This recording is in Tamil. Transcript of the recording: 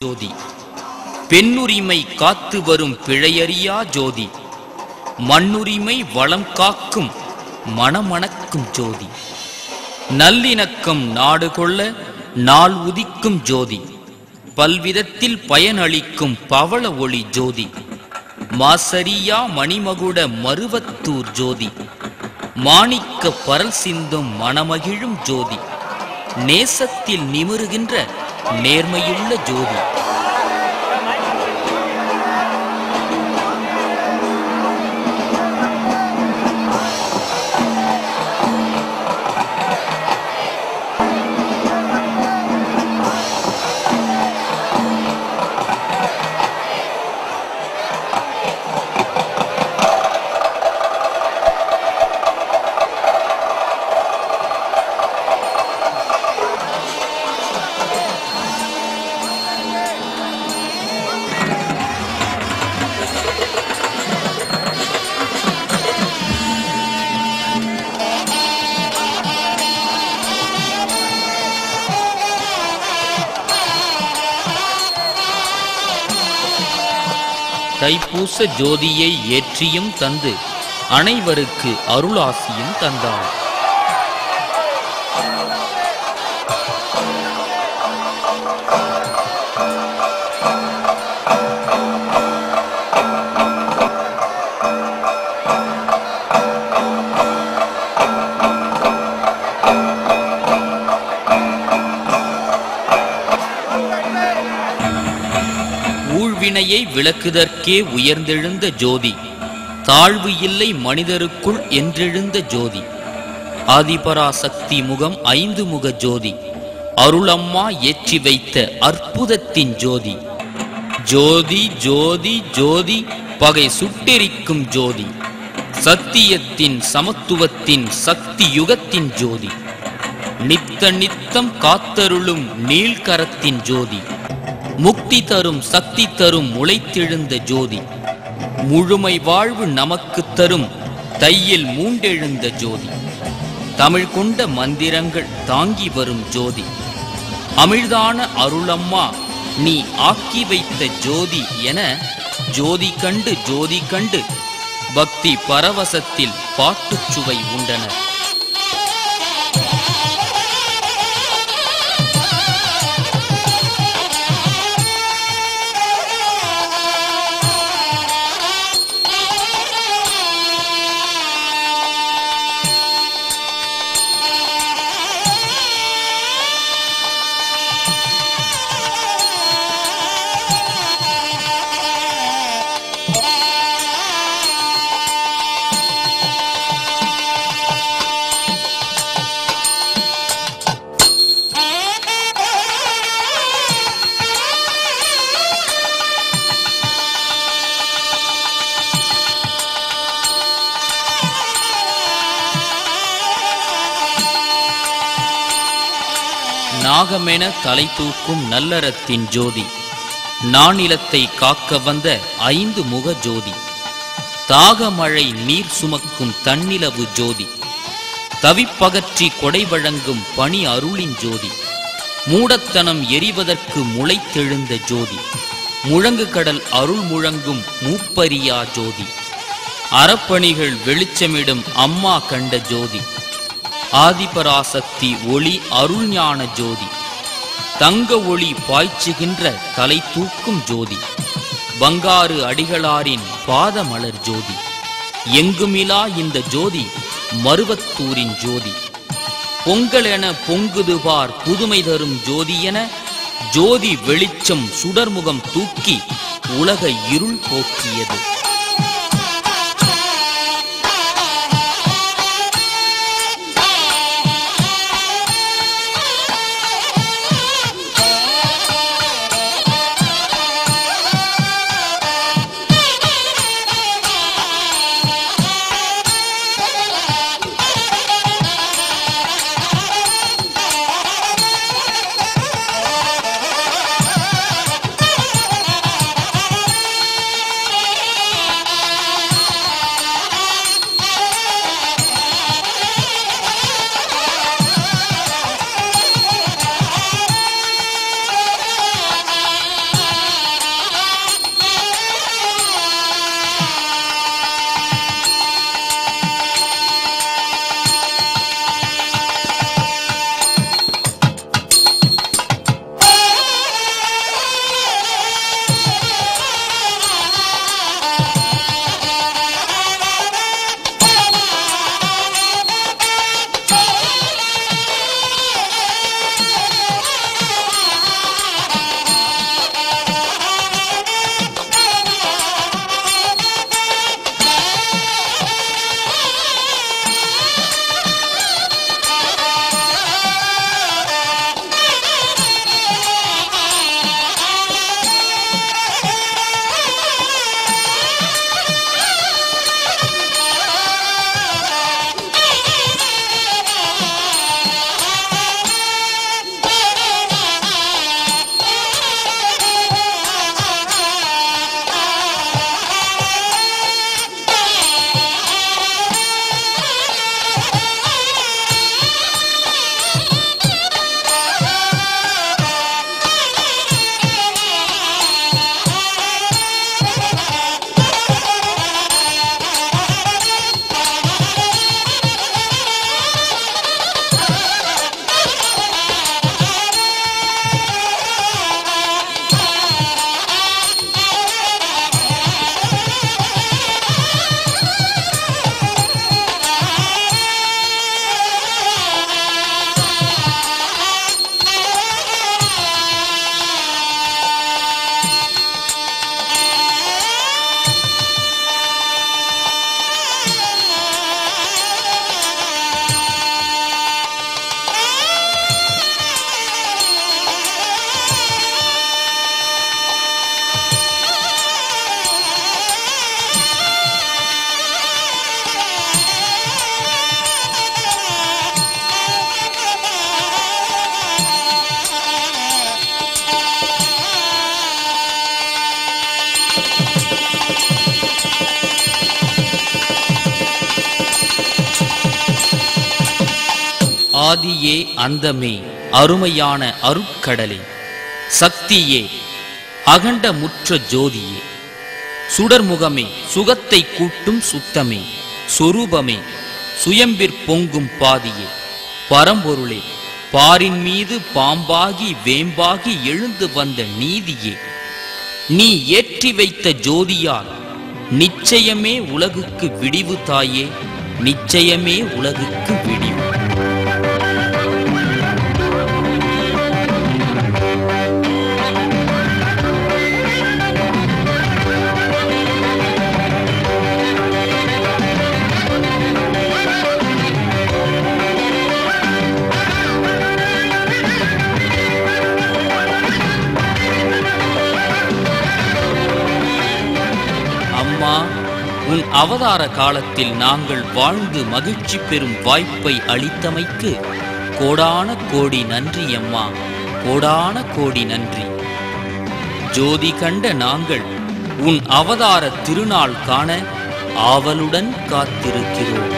ஜோதி பெண்ணுரிமை காத்து வரும் பிழையறியா ஜோதி மண்ணுரிமை வளம் காக்கும் மணமணக்கும் ஜோதி நல்லிணக்கம் நாடு கொள்ள நாள் உதிக்கும் ஜோதி பல்விதத்தில் பயனளிக்கும் பவள ஒளி ஜோதி மாசரியா மணிமகுட மருவத்தூர் ஜோதி மாணிக்க பரல் சிந்தும் மணமகிழும் ஜோதி நேசத்தில் நிமிருகின்ற நேர்மையுள்ள ஜோதி தைப்பூச ஜோதியை ஏற்றியும் தந்து அனைவருக்கு அருளாசியும் தந்தார். ஊழ்வினையை விளக்குதற்கே உயர்ந்தெழுந்த ஜோதி தாழ்வு இல்லை மனிதருக்குள் என்றெழுந்த ஜோதி ஆதிபராசக்தி முகம் 5 முக ஜோதி அருளம்மா ஏற்றி வைத்த அற்புதத்தின் ஜோதி ஜோதி ஜோதி ஜோதி பகை சுட்டெரிக்கும் ஜோதி சத்தியத்தின் சமத்துவத்தின் சக்தி யுகத்தின் ஜோதி நித்த நித்தம் காத்தருளும் நீள்கரத்தின் ஜோதி முக்தி தரும் சக்தி தரும் முளைத்தெழுந்த ஜோதி முழுமை வாழ்வு நமக்கு தரும் தையில் மூண்டெழுந்த ஜோதி தமிழ் கொண்ட மந்திரங்கள் தாங்கி வரும் ஜோதி அமிழ்தான அருளம்மா நீ ஆக்கி வைத்த ஜோதி என ஜோதி கண்டு பக்தி பரவசத்தில் பாட்டுச் சுவை உண்டனர். நாகமென தலை தூக்கும் நல்லறத்தின் ஜோதி நானிலத்தை காக்க வந்த 5 முக ஜோதி தாகமழை நீர் சுமக்கும் தன்னிலவு ஜோதி தவிப்பகற்றி கொடை வழங்கும் பணி அருளின் ஜோதி மூடத்தனம் எரிவதற்கு முளைத்தெழுந்த ஜோதி முழங்கு கடல் அருள் முழங்கும் மூப்பரியா ஜோதி அறப்பணிகள் வெளிச்சமிடும் அம்மா கண்ட ஜோதி ஆதிபராசக்தி ஒளி அருள்ஞான ஜோதி தங்க ஒளி பாய்ச்சுகின்ற தலை தூக்கும் ஜோதி பங்காரு அடிகளாரின் பாதமலர் ஜோதி எங்குமிலா இந்த ஜோதி மருவத்தூரின் ஜோதி பொங்கல் என பொங்குதுபார் புதுமை தரும் ஜோதி என ஜோதி வெளிச்சம் சுடர்முகம் தூக்கி உலக இருள் போக்கியது. ஆதியே அந்தமே அருமையான அருட்கடலே, சக்தியே அகண்ட முற்ற ஜோதியே, சுடர்முகமே சுகத்தை கூட்டும் சுத்தமே, சொரூபமே சுயம்பிற் பொங்கும் பாதியே, பரம்பொருளே பாரின் மீது பாம்பாகி வேம்பாகி எழுந்து வந்த நீதியே, நீ ஏற்றி வைத்த ஜோதியால் நிச்சயமே உலகுக்கு விடிவு தாயே, நிச்சயமே உலகுக்கு விடிவு. அம்மா, உன் அவதார காலத்தில் நாங்கள் வாழ்ந்து மகிழ்ச்சி பெறும் வாய்ப்பை அளித்தமைக்கு கோடான கோடி நன்றி அம்மா, கோடான கோடி நன்றி. ஜோதி கண்ட நாங்கள் உன் அவதார திருநாள் காண ஆவலுடன் காத்திருக்கிறோம்.